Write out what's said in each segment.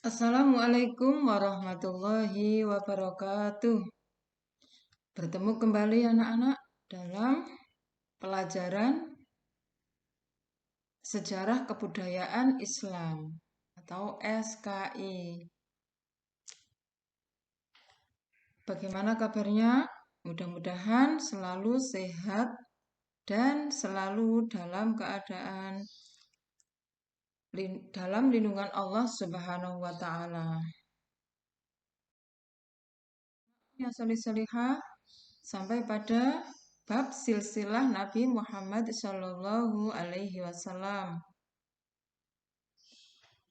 Assalamualaikum warahmatullahi wabarakatuh. Bertemu kembali anak-anak dalam pelajaran Sejarah Kebudayaan Islam atau SKI. Bagaimana kabarnya? Mudah-mudahan selalu sehat dan selalu dalam keadaan dalam lindungan Allah Subhanahu wa taala. Ya solih-solihah sampai pada bab silsilah Nabi Muhammad Shallallahu Alaihi Wasallam.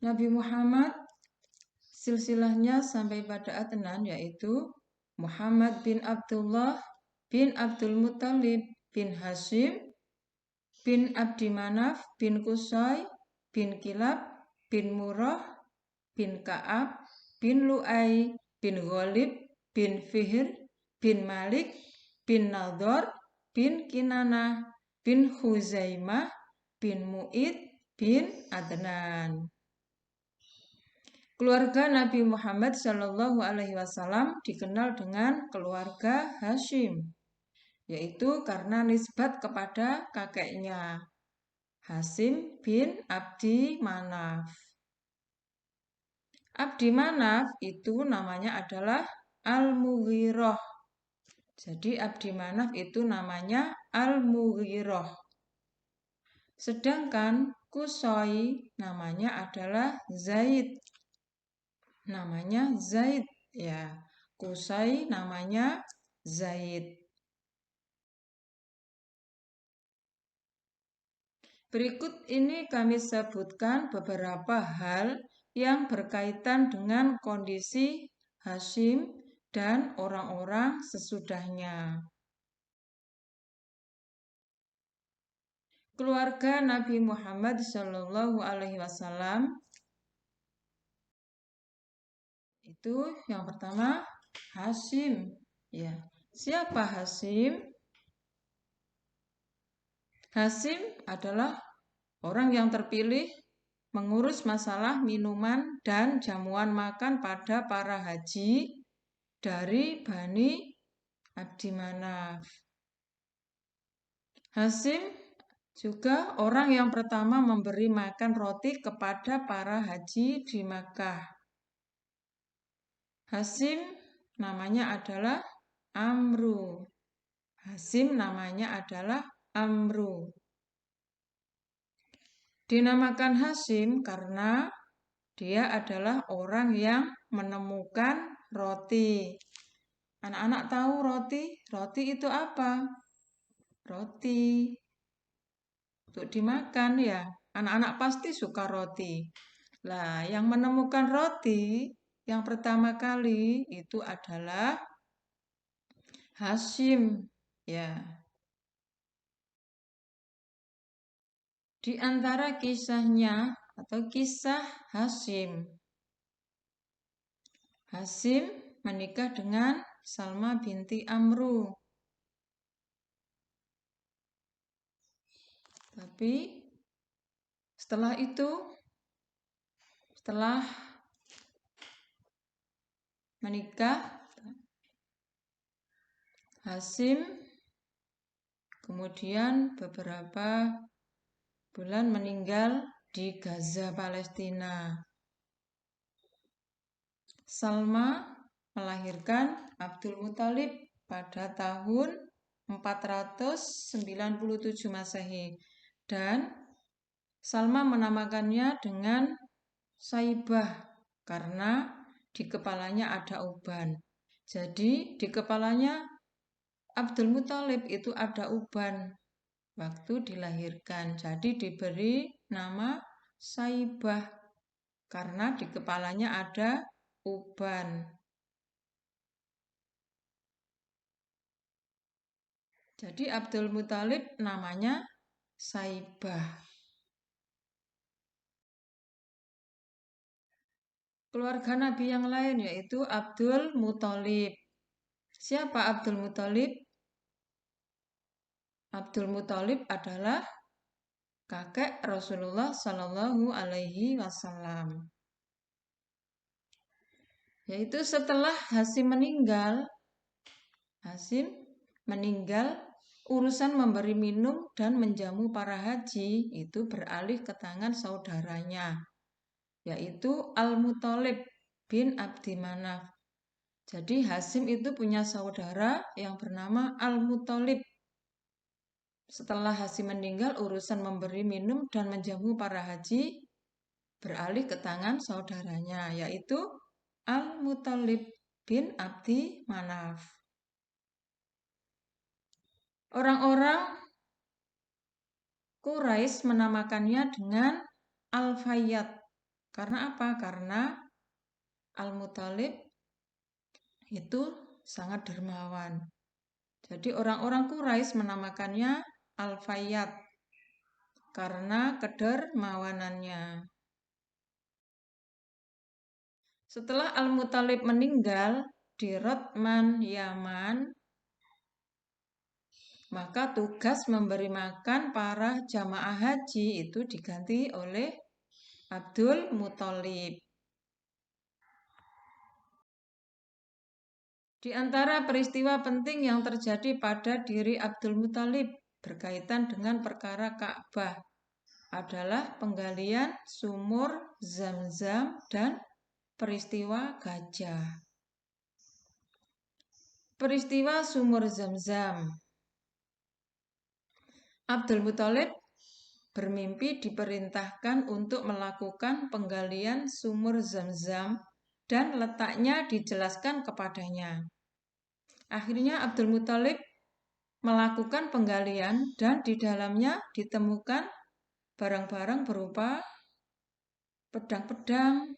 Nabi Muhammad silsilahnya sampai pada Adnan, yaitu Muhammad bin Abdullah bin Abdul Muttalib bin Hashim bin Abdi Manaf bin Qusay bin Kilab bin Murrah bin Ka'ab bin Lu'ay bin Ghalib bin Fihr bin Malik bin Nadhr bin Kinanah bin Huzaimah bin Mu'id bin Adnan. Keluarga Nabi Muhammad Shallallahu Alaihi Wasallam dikenal dengan keluarga Hashim, yaitu karena nisbat kepada kakeknya Hashim bin Abdi Manaf. Abdi Manaf itu namanya adalah Al-Mughirah. Jadi Abdi Manaf itu namanya Al-Mughirah. Sedangkan Qusay namanya adalah Zaid. Namanya Zaid, ya. Qusay namanya Zaid. Berikut ini kami sebutkan beberapa hal yang berkaitan dengan kondisi Hashim dan orang-orang sesudahnya. Keluarga Nabi Muhammad Shallallahu Alaihi Wasallam itu yang pertama Hashim. Ya, siapa Hashim? Hashim adalah orang yang terpilih mengurus masalah minuman dan jamuan makan pada para haji dari Bani Abdi Manaf. Hashim juga orang yang pertama memberi makan roti kepada para haji di Makkah. Hashim namanya adalah Amru. Hashim namanya adalah Amru. Dinamakan Hashim karena dia adalah orang yang menemukan roti. Anak-anak tahu roti? Roti itu apa? Roti untuk dimakan, ya. Anak-anak pasti suka roti. Nah, yang menemukan roti yang pertama kali itu adalah Hashim, ya. Di antara kisahnya atau kisah Hashim. Hashim menikah dengan Salma binti Amru. Tapi setelah itu, setelah menikah, Hashim kemudian beberapa bulan meninggal di Gaza, Palestina. Salma melahirkan Abdul Muthalib pada tahun 497 Masehi dan Salma menamakannya dengan Saibah karena di kepalanya ada uban. Jadi di kepalanya Abdul Muthalib itu ada uban waktu dilahirkan. Jadi diberi nama Saibah karena di kepalanya ada uban. Jadi Abdul Muthalib namanya Saibah. Keluarga Nabi yang lain yaitu Abdul Muthalib. Siapa Abdul Muthalib? Abdul Muthalib adalah kakek Rasulullah Shallallahu Alaihi Wasallam. Yaitu setelah Hasyim meninggal, urusan memberi minum dan menjamu para haji itu beralih ke tangan saudaranya, yaitu Al-Muthalib bin Abdi Manaf. Jadi Hasyim itu punya saudara yang bernama Al-Muthalib. Setelah Hasyim meninggal, urusan memberi minum dan menjamu para haji beralih ke tangan saudaranya, yaitu Al-Muthalib bin Abdi Manaf. Orang-orang Quraisy menamakannya dengan Al-Fayyad. Karena apa? Karena Al-Muthalib itu sangat dermawan. Jadi orang-orang Quraisy menamakannya Al-Fayyad karena kedermawanannya. Setelah Al-Muthalib meninggal di Rotman, Yaman, maka tugas memberi makan para jamaah haji itu diganti oleh Abdul Muthalib. Di antara peristiwa penting yang terjadi pada diri Abdul Muthalib berkaitan dengan perkara Ka'bah adalah penggalian sumur Zam-Zam dan peristiwa gajah. Peristiwa sumur Zam-Zam. Abdul Muthalib bermimpi diperintahkan untuk melakukan penggalian sumur Zam-Zam dan letaknya dijelaskan kepadanya. Akhirnya Abdul Muthalib melakukan penggalian dan di dalamnya ditemukan barang-barang berupa pedang-pedang,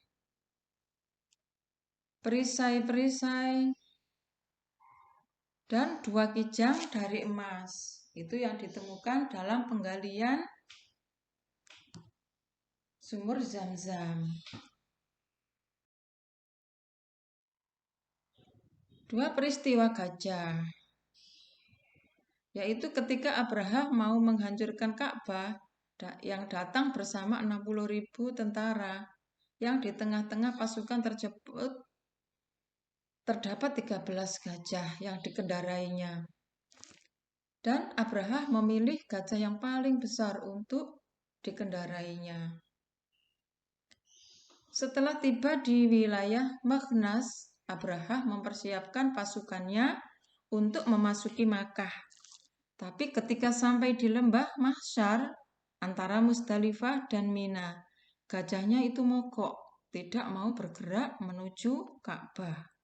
perisai-perisai, dan 2 kijang dari emas. Itu yang ditemukan dalam penggalian sumur Zam-Zam. 2 peristiwa gajah, yaitu ketika Abraha mau menghancurkan Ka'bah yang datang bersama 60.000 tentara, yang di tengah-tengah pasukan tersebut terdapat 13 gajah yang dikendarainya. Dan Abraha memilih gajah yang paling besar untuk dikendarainya. Setelah tiba di wilayah Maghnas, Abraha mempersiapkan pasukannya untuk memasuki Makkah. Tapi ketika sampai di lembah Mahsyar antara Musdalifah dan Mina, gajahnya itu mogok, tidak mau bergerak menuju Ka'bah.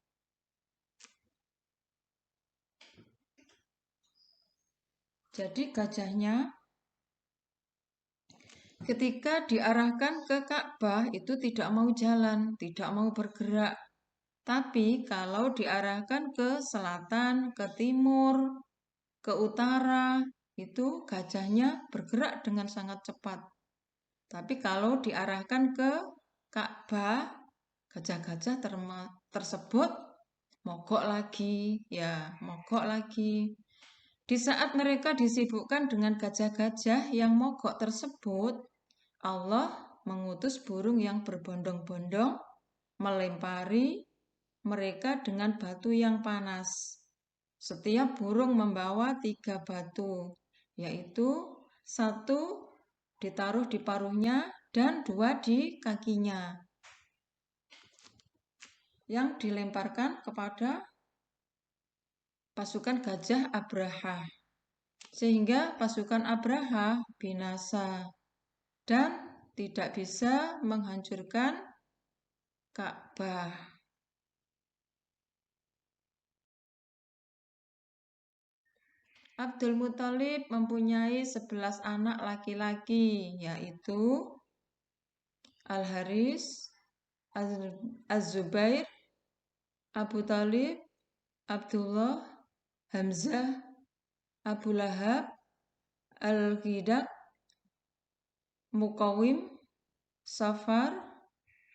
Jadi gajahnya ketika diarahkan ke Ka'bah itu tidak mau jalan, tidak mau bergerak. Tapi kalau diarahkan ke selatan, ke timur, ke utara, itu gajahnya bergerak dengan sangat cepat. Tapi kalau diarahkan ke Ka'bah, gajah-gajah tersebut mogok lagi. Di saat mereka disibukkan dengan gajah-gajah yang mogok tersebut, Allah mengutus burung yang berbondong-bondong melempari mereka dengan batu yang panas. Setiap burung membawa 3 batu, yaitu 1 ditaruh di paruhnya dan 2 di kakinya, yang dilemparkan kepada pasukan gajah Abraha, sehingga pasukan Abraha binasa dan tidak bisa menghancurkan Ka'bah. Abdul Muthalib mempunyai 11 anak laki-laki, yaitu Al-Haris, Az-Zubair, Abu Thalib, Abdullah, Hamzah, Abu Lahab, Al-Qidak, Muqawim, Safar,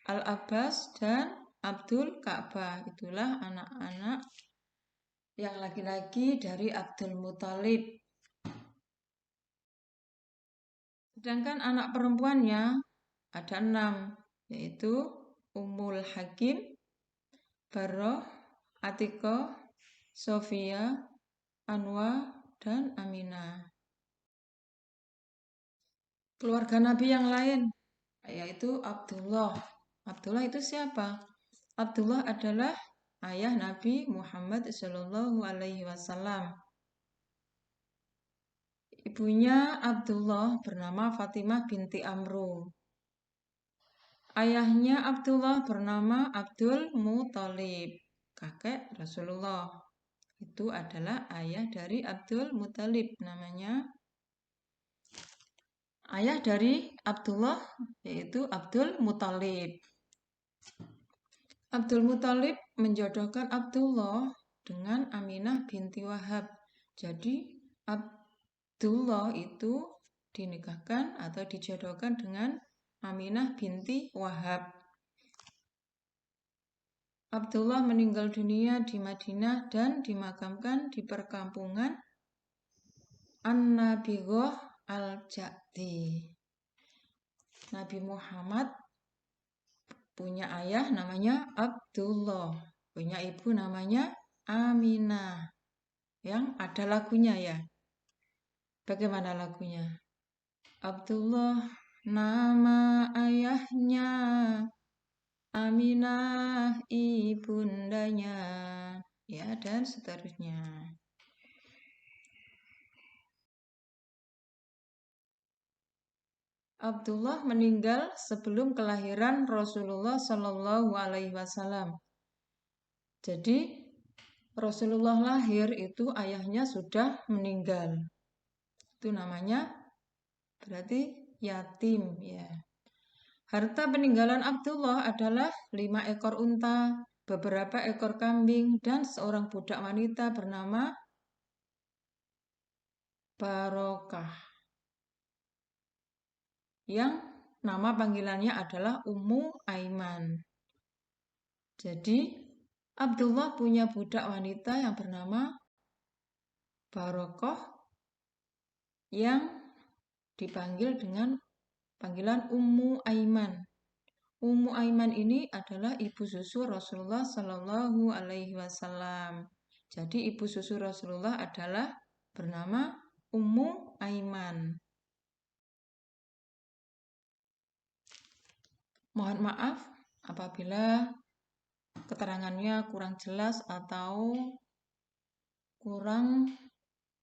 Al-Abbas, dan Abdul Ka'bah. Itulah anak-anak yang laki-laki dari Abdul Muthalib. Sedangkan anak perempuannya ada 6, yaitu Ummul Hakim, Barroh, Atikoh, Sofia, Anwa, dan Aminah. Keluarga Nabi yang lain, yaitu Abdullah. Abdullah itu siapa? Abdullah adalah ayah Nabi Muhammad SAW. Ibunya Abdullah bernama Fatimah binti Amru. Ayahnya Abdullah bernama Abdul Muthalib, kakek Rasulullah. Itu adalah ayah dari Abdul Muthalib namanya. Ayah dari Abdullah yaitu Abdul Muthalib. Abdul Muthalib menjodohkan Abdullah dengan Aminah binti Wahab. Jadi Abdullah itu dinikahkan atau dijodohkan dengan Aminah binti Wahab. Abdullah meninggal dunia di Madinah dan dimakamkan di perkampungan An-Nabighoh Al-Ja'di. Nabi Muhammad punya ayah namanya Abdullah, punya ibu namanya Aminah. Yang ada lagunya ya. Bagaimana lagunya? Abdullah nama ayahnya, Aminah ibundanya, ya, dan seterusnya. Abdullah meninggal sebelum kelahiran Rasulullah Shallallahu Alaihi Wasallam. Jadi Rasulullah lahir itu ayahnya sudah meninggal. Itu namanya berarti yatim ya. Harta peninggalan Abdullah adalah 5 ekor unta, beberapa ekor kambing, dan seorang budak wanita bernama Barokah, yang nama panggilannya adalah Ummu Aiman. Jadi Abdullah punya budak wanita yang bernama Barokah yang dipanggil dengan panggilan Ummu Aiman. Ummu Aiman ini adalah ibu susu Rasulullah Shallallahu Alaihi Wasallam. Jadi ibu susu Rasulullah adalah bernama Ummu Aiman. Mohon maaf apabila keterangannya kurang jelas atau kurang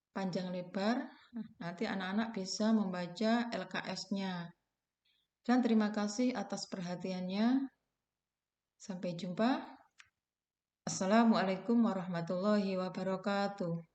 panjang lebar. Nanti anak-anak bisa membaca LKS-nya. Dan terima kasih atas perhatiannya. Sampai jumpa. Assalamualaikum warahmatullahi wabarakatuh.